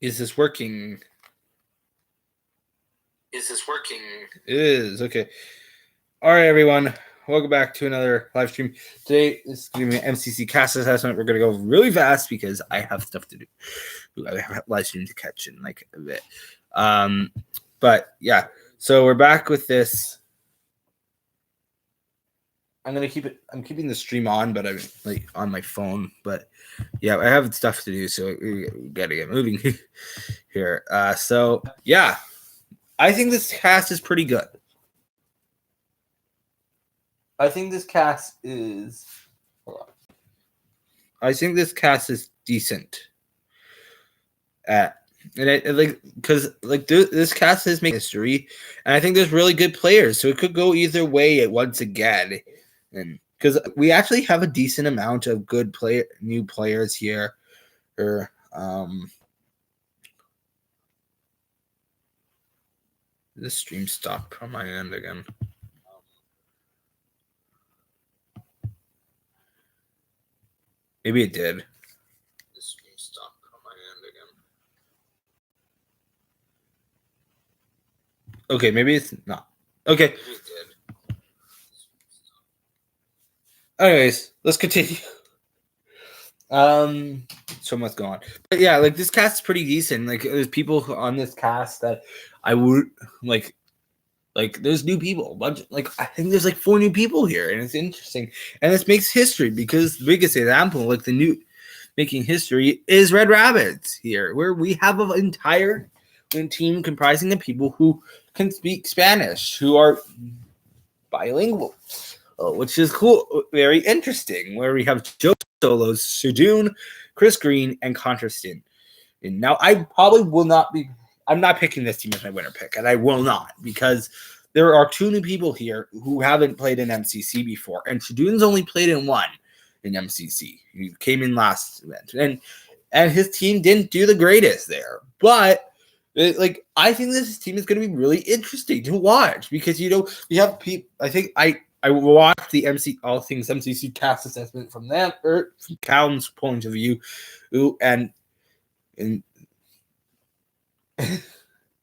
Is this working? Is this working? It is. Okay. All right, everyone. Welcome back to another live stream. Today is going to be an MCC cast assessment. We're going to go really fast because I have stuff to do. I have a live stream to catch in like a bit. But yeah, so we're back with this. I'm keeping the stream on, but I'm like on my phone. But yeah, I have stuff to do, so we gotta get moving here. So yeah, I think this cast is pretty good. I think this cast is decent. This cast is making history, and I think there's really good players, so it could go either way once again. And because we actually have a decent amount of good new players here. The stream stopped on my end again. Maybe it did. The stream stopped on my end again. Okay, maybe it's not. Okay. Maybe it did. Anyways, let's continue. So much going on. But yeah, like this cast is pretty decent. Like there's people on this cast that I would like there's new people. Like I think there's like 4 new people here, and it's interesting. And this makes history because the biggest example, like the new making history, is Red Rabbits here, where we have an entire team comprising of people who can speak Spanish, who are bilingual. Which is cool, very interesting, where we have Joe Solos, Shadoon, Chris Green, and Contrastin. And now I probably will not be, I'm not picking this team as my winner pick, and I will not, because there are 2 new people here who haven't played in MCC before, and Shadoon's only played in 1 in MCC. He came in last event, and his team didn't do the greatest there, but I think this team is going to be really interesting to watch, because we have people. I watched the All Things MCC cast assessment from them, or from Callum's point of view, and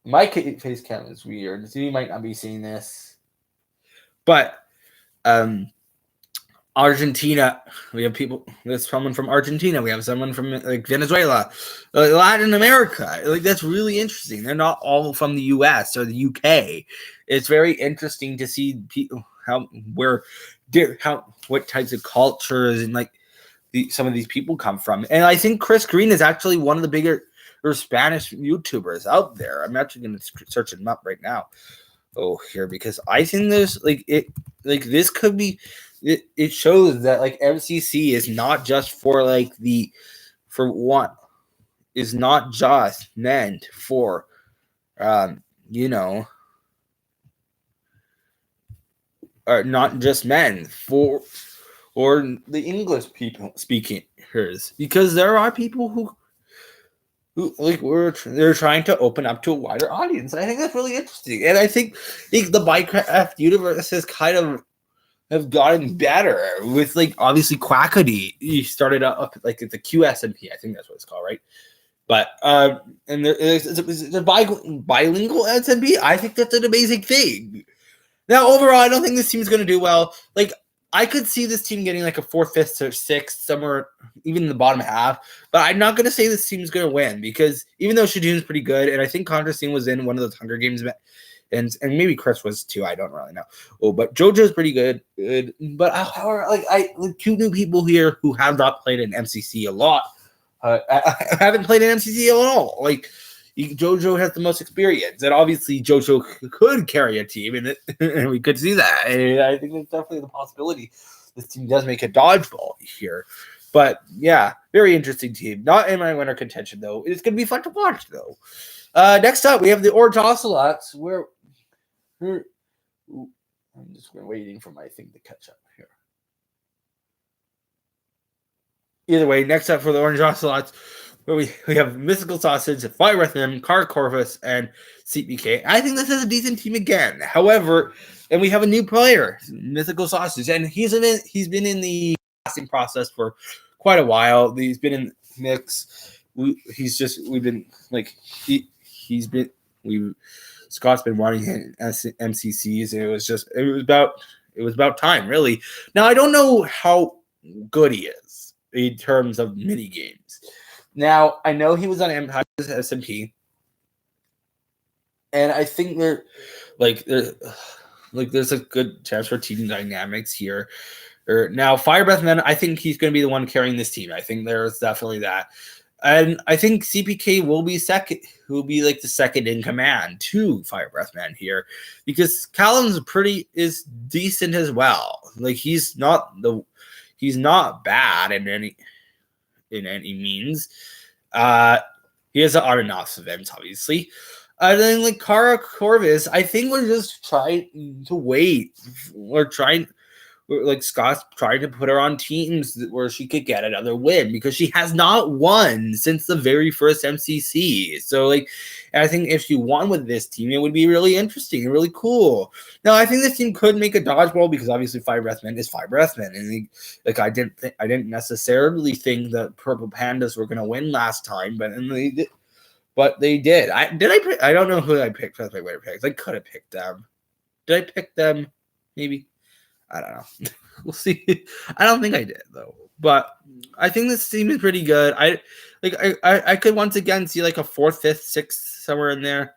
my face cam is weird, so you might not be seeing this. But Argentina, we have people. There's someone from Argentina. We have someone from like Venezuela, Latin America. Like that's really interesting. They're not all from the U.S. or the U.K. It's very interesting to see people what types of cultures and like some of these people come from. And I think Chris Green is actually one of the bigger Spanish YouTubers out there. I'm actually going to search him up right now. Here, because I think this this could be. It shows that like MCC is not just is not just meant for or not just men for or the English people speakers, because there are people who they're trying to open up to a wider audience. I think that's really interesting, and I think the Minecraft universe has kind of have gotten better with like obviously Quackity. He started up like at the QSMP, I think that's what it's called, right? But and there's a bilingual SMP. I think that's an amazing thing. Now overall, I don't think this team is going to do well. Like I could see this team getting like a 4th, 5th, or 6th, somewhere even in the bottom half. But I'm not going to say this team is going to win, because even though Shadoon's pretty good, and I think Contrastin was in one of those Hunger Games. And maybe Chris was too. I don't really know. But JoJo's pretty good. But however, I 2 new people here who have not played in MCC a lot. I haven't played in MCC at all. Like JoJo has the most experience, and obviously JoJo could carry a team, and we could see that. And I think there's definitely the possibility this team does make a dodgeball here. But yeah, very interesting team. Not in my winner contention though. It's gonna be fun to watch though. Next up, we have the Orange Ocelots, where I'm just waiting for my thing to catch up here. Either way, next up for the Orange Ocelots, where we have Mystical Sausage, Fire Rhythm, Car Corvus, and CPK. I think this is a decent team again. However, and we have a new player, Mystical Sausage, and he's been in the casting process for quite a while. He's been in mix, we've been like he's been we Scott's been wanting him as MCCs, and it was about time, really. Now I don't know how good he is in terms of mini games. Now I know he was on Empire's SMP, and I think there's a good chance for team dynamics here. Now, Fire Breath Man, I think he's going to be the one carrying this team. I think there's definitely that. And I think CPK will be second, who will be like the second in command to Fire Breath Man here, because Callum's is decent as well. Like he's not bad in any means. He has an on and off events, obviously. And then like Kara Corvus, I think we're just trying to wait. Scott's trying to put her on teams where she could get another win, because she has not won since the very first MCC. So I think if she won with this team, it would be really interesting and really cool. Now, I think this team could make a dodgeball, because obviously Fire Breathman is Fire Breathman, and I didn't necessarily think that Purple Pandas were going to win last time, but they did. I don't know who I picked. That's my way to pick. I could have picked them. Did I pick them? Maybe. I don't know. We'll see. I don't think I did though. But I think this team is pretty good. I could once again see like a 4th, 5th, 6th somewhere in there,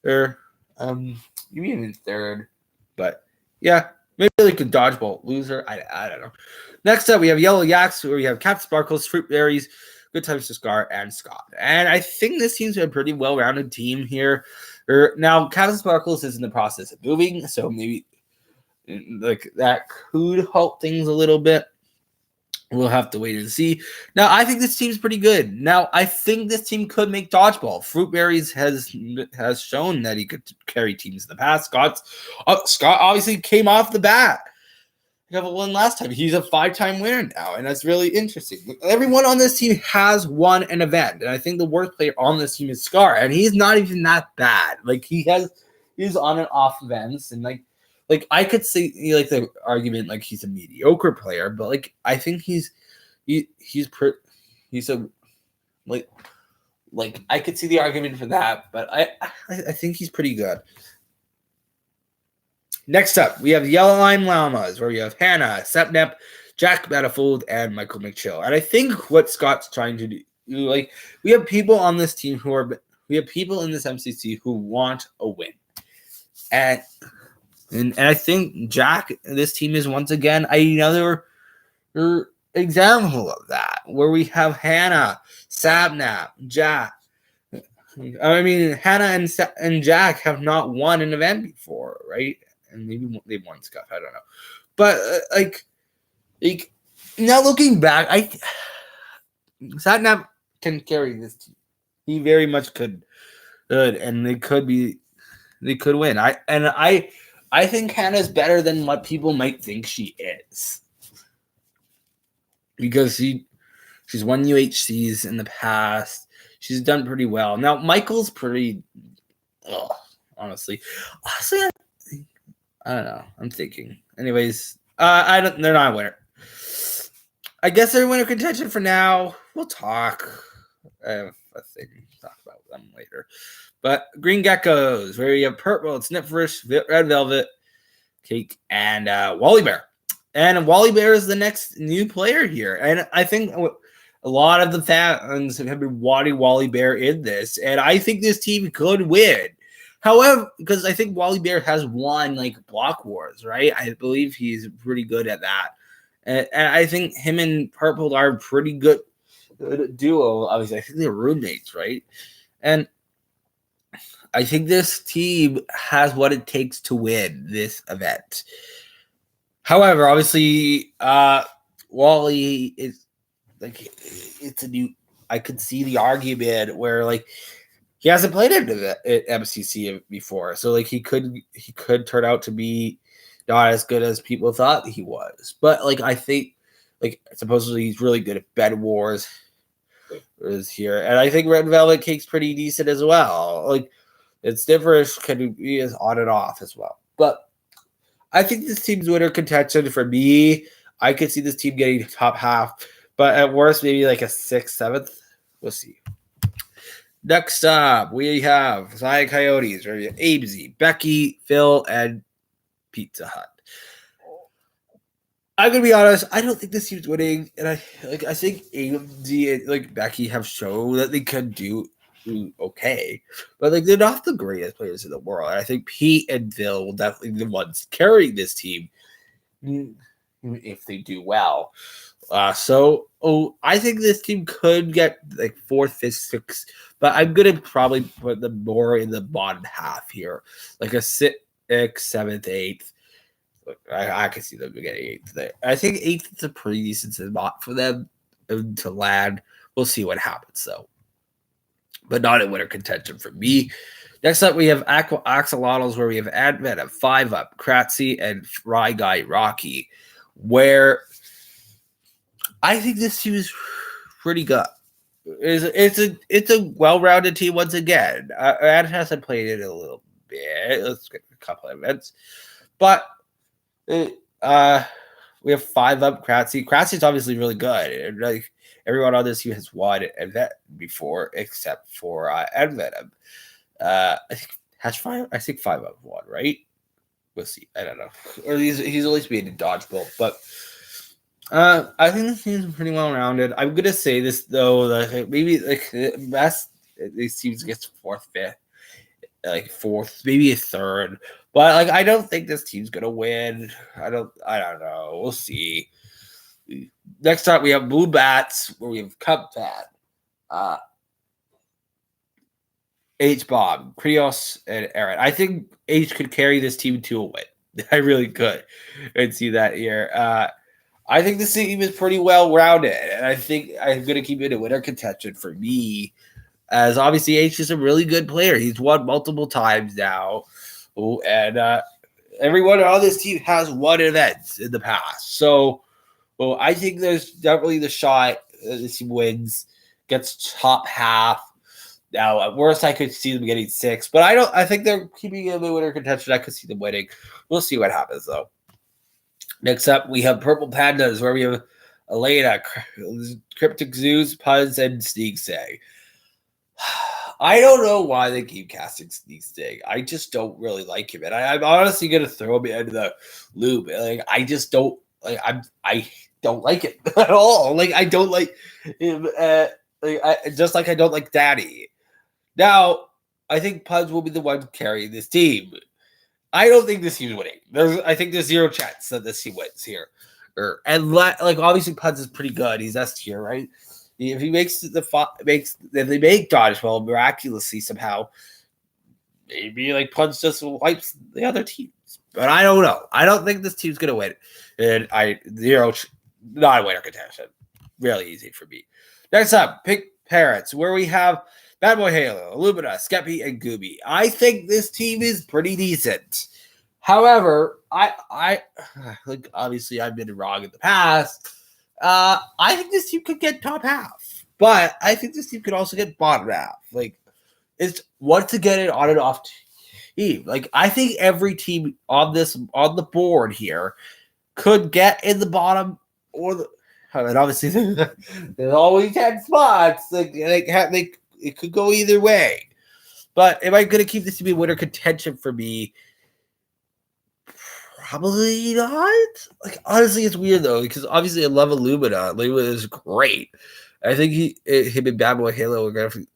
or maybe even 3rd. But yeah, maybe like a dodgeball loser. I don't know. Next up, we have Yellow Yaks, where we have Cap Sparkles, Fruit Berries, Good Times to Scar, and Scott. And I think this seems to be a pretty well-rounded team here. Now, Cap Sparkles is in the process of moving, so maybe that could help things a little bit. We'll have to wait and see. Now, I think this team's pretty good. Now, I think this team could make dodgeball. Fruit Berries has shown that he could carry teams in the past. Scott obviously came off the bat. He got one last time. He's a 5-time winner now, and that's really interesting. Everyone on this team has won an event, and I think the worst player on this team is Scar, and he's not even that bad. He's on and off events, and I could see the argument he's a mediocre player, but I think I could see the argument for that, but I think he's pretty good. Next up, we have Yellow Line Llamas, where we have Hannah, Sepnep, Jack Battlefield, and Michael McChill. And I think what Scott's trying to do, we have people on this team we have people in this MCC who want a win, and I think Jack, this team is once again another example of that, where we have Hannah, Sapnap, Jack. I mean, Hannah and Jack have not won an event before, right? And maybe they've won stuff. I don't know. But now looking back, Sapnap can carry this team. He very much could, and they could win. I think Hannah's better than what people might think she is, because she's won UHCs in the past. She's done pretty well. Now Michael's pretty. Honestly, I don't know. I'm thinking. Anyways, they're not a winner. I guess they're winner contention for now. We'll talk. I have a thing to talk about them later. But Green Geckos, where you have Purple, Snipfish, Red Velvet, Cake, and Wally Bear. And Wally Bear is the next new player here. And I think a lot of the fans have been wanting Wally Bear in this. And I think this team could win. However, because I think Wally Bear has won Block Wars, right? I believe he's pretty good at that. And I think him and Purple are a pretty good duo. Obviously, I think they're roommates, right? And I think this team has what it takes to win this event. However, obviously, Wally is it's a new. I could see the argument where he hasn't played at MCC before, so he could turn out to be not as good as people thought he was. But I think supposedly he's really good at Bed Wars is here, and I think Red Velvet Cake's pretty decent as well. It's different, can be as on and off as well. But I think this team's winner contention for me. I could see this team getting top half, but at worst, maybe a 6th, 7th. We'll see. Next up, we have Zion Coyotes, where we have Abesy, Becky, Phil, and Pizza Hut. I'm gonna be honest. I don't think this team's winning, and I think AMD and Becky have shown that they can do okay, but they're not the greatest players in the world. And I think Pete and Phil will definitely be the ones carrying this team if they do well. I think this team could get fourth, fifth, sixth, but I'm gonna probably put them more in the bottom half here, like a sixth, seventh, eighth. I can see them getting eighth there. I think eighth is a pretty decent spot for them to land. We'll see what happens though, but not in winter contention for me. Next up, we have Axolotls, where we have Advent at 5 up, Kratzy and Fry Guy Rocky, where I think this team is pretty good. It's a well-rounded team once again. Ad hasn't played it a little bit. Let's get a couple of events, but we have 5 up Kratzy. Kratzy's obviously really good. And, everyone on this team has won event before, except for Advenom. I think Hatch 5. I think 5 up won, right? We'll see. I don't know. Or he's at least being a dodgeball, but. I think this team's pretty well rounded. I'm gonna say this though, that maybe the best these teams gets fourth, fifth, fourth, maybe a third. But I don't think this team's gonna win. I don't know. We'll see. Next up, we have Blue Bats, where we have Cupbat, H Bob, Krios, and Aaron. I think H could carry this team to a win. I really could. And see that here. I think this team is pretty well rounded, and I think I'm going to keep it in winter contention for me, as obviously H is a really good player. He's won multiple times now, and everyone on this team has won events in the past. So, I think there's definitely the shot this team wins, gets top half. Now, at worst, I could see them getting 6, but I think they're keeping it in winter contention. I could see them winning. We'll see what happens, though. Next up, we have Purple Pandas, where we have Elena, Cryptic Zoos, Puns, and Sneak Say. I don't know why they keep casting Sneak Say. I just don't really like him, and I'm honestly gonna throw him into the loop. I just don't I don't like it at all. I don't like him. Just like I don't like Daddy. Now, I think Puns will be the one carrying this team. I don't think this team's winning. I think there's 0 chance that this team wins here. Obviously Puds is pretty good. He's S tier, right? If he makes if they make dodgeball miraculously somehow, maybe Puds just wipes the other teams. But I don't know. I don't think this team's gonna win. And not a winner contention. Really easy for me. Next up, pick Parrots, where we have Bad Boy Halo, Illumina, Skeppy, and Gooby. I think this team is pretty decent. However, I obviously I've been wrong in the past. I think this team could get top half, but I think this team could also get bottom half. It's what to get it on and off team. I think every team on the board here could get in the bottom or the. And obviously, there's always 10 spots. It could go either way. But am I going to keep this to be winter contention for me? Probably not. Honestly, it's weird though, because obviously I love Illumina. Illumina is great. I think him and Bad Boy Halo are going to,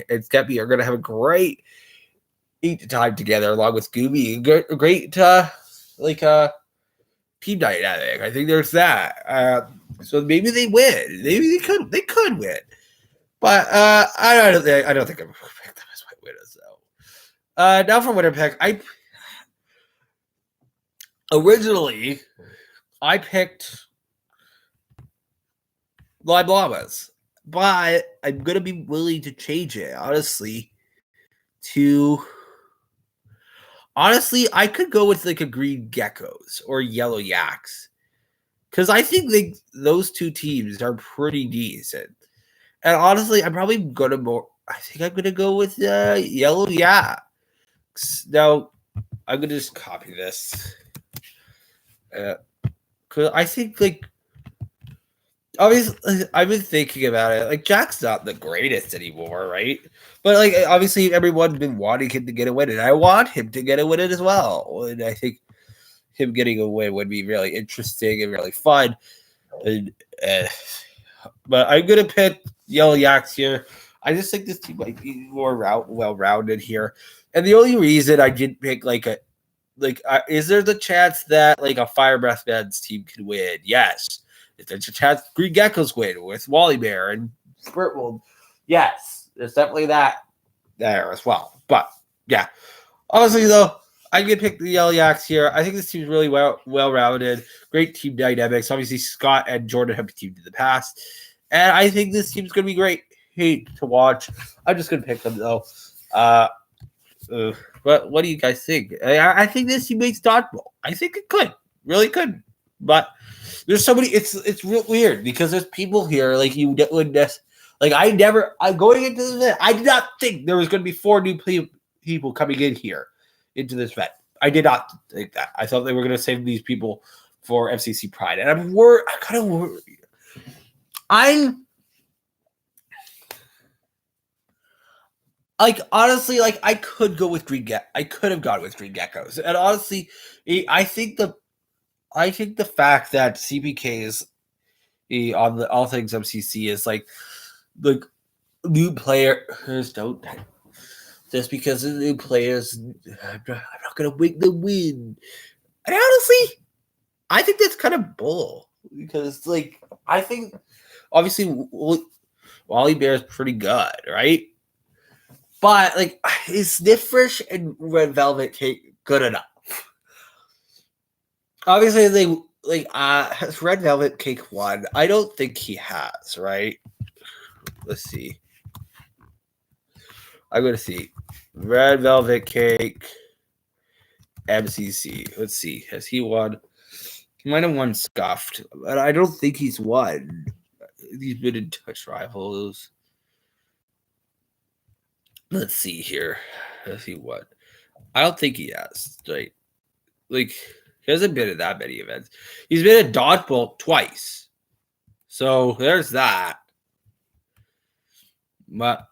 and Skeppy are going to have a great time together, along with Gooby. Great, team dynamic. I think there's that. So maybe they win. Maybe they could win. But I don't think I'm going to pick them as my winners though. Now for winner pick, originally I picked Lime Llamas, but I'm gonna be willing to change it. Honestly, I could go with a green geckos or yellow yaks, because I think those two teams are pretty decent. And honestly, I'm probably gonna I think I'm gonna go with yellow yaks. Now, I'm gonna just copy this. Cause I think obviously, I've been thinking about it. Like, Jack's not the greatest anymore, right? But like, obviously, everyone's been wanting him to get a win, and I want him to get a win as well. And I think him getting a win would be really interesting and really fun. And, uh, but I'm gonna pick Yellow Yaks here. I just think this team might be more well-rounded here. And the only reason I didn't pick is there the chance that like a Fire Breath Men's team can win? Yes. Is there a chance Green Geckos win with Wally Bear and Spurtwold? Yes. There's definitely that there as well. But yeah. Honestly though, I'm gonna pick the Yellow Yaks here. I think this team's really well-rounded. Great team dynamics. Obviously, Scott and Jordan have teamed in the past. And I think this team's gonna be great to watch. I'm just gonna pick them though. But what do you guys think? I think this team makes dodgeball. I think it could, really could. But there's so many. It's real weird because there's people here like you would like I going into the event. I did not think there was going to be 4 new people coming in here into this event. I did not think that. I thought they were going to save these people for FCC Pride, and I'm kind of worried. Like honestly, like I could go with I could have gone with Green Geckos, and honestly, I think the fact that CPK is on the all things MCC is like new players don't just because of the new players. I'm not gonna win the win, and honestly, I think that's kind of bull because like I think obviously Wally Bear is pretty good, right? But like, is Sniffresh and Red Velvet Cake good enough? Obviously, they like has Red Velvet Cake won? I don't think he has, right? Let's see. I'm gonna see. Red Velvet Cake MCC. Let's see. Has he won? He might have won Scuffed, but I don't think he's won. He's been in touch rivals. Let's see here. Let's see what. I don't think he has. Like he hasn't been at that many events. He's been at Dodgeball twice. So there's that. But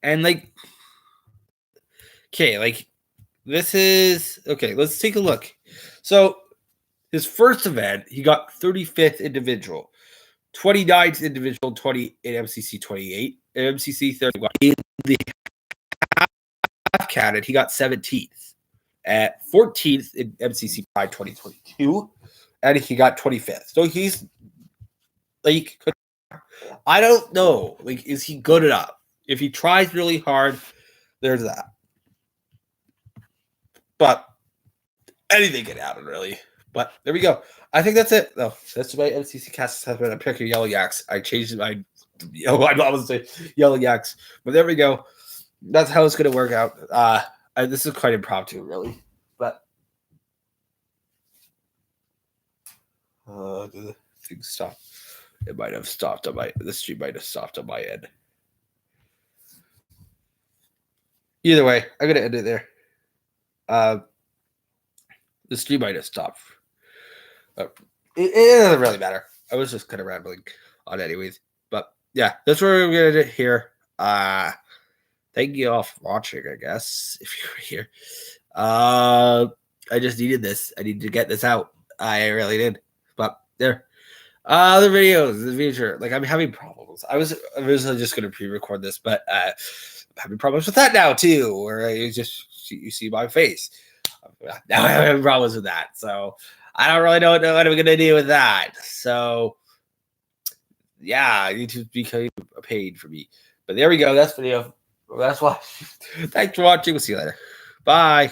and like okay, like this is okay, let's take a look. So his first event, he got 35th individual, 29th individual, 20 in MCC 28, MCC 31. In the half canon, he got 17th. At 14th in MCC Pride 2022, and he got 25th. So he's like, I don't know. Like, is he good enough? If he tries really hard, there's that. But anything can happen, really. But there we go. I think that's it. No, that's my MCC cast assessment. I'm picking Yellow Yaks. I changed my I'm almost say Yellow Yaks, but there we go. That's how it's going to work out. This is quite impromptu, really. But the thing stopped. It might have stopped on the stream might have stopped on my end. Either way, I'm gonna end it there. The stream might have stopped. It doesn't really matter. I was just kind of rambling on anyways. But yeah, that's what we're gonna do here. Thank you all for watching, I guess, if you were here. I just needed this. I needed to get this out. I really did. But there. Other videos in the future. Like I'm having problems. I was originally just gonna pre-record this, but I'm having problems with that now too, where you see my face. Now I'm having problems with that. So I don't really know what I'm gonna do with that. So yeah, YouTube became a pain for me. But there we go. That's video. That's why. Thanks for watching. We'll see you later. Bye.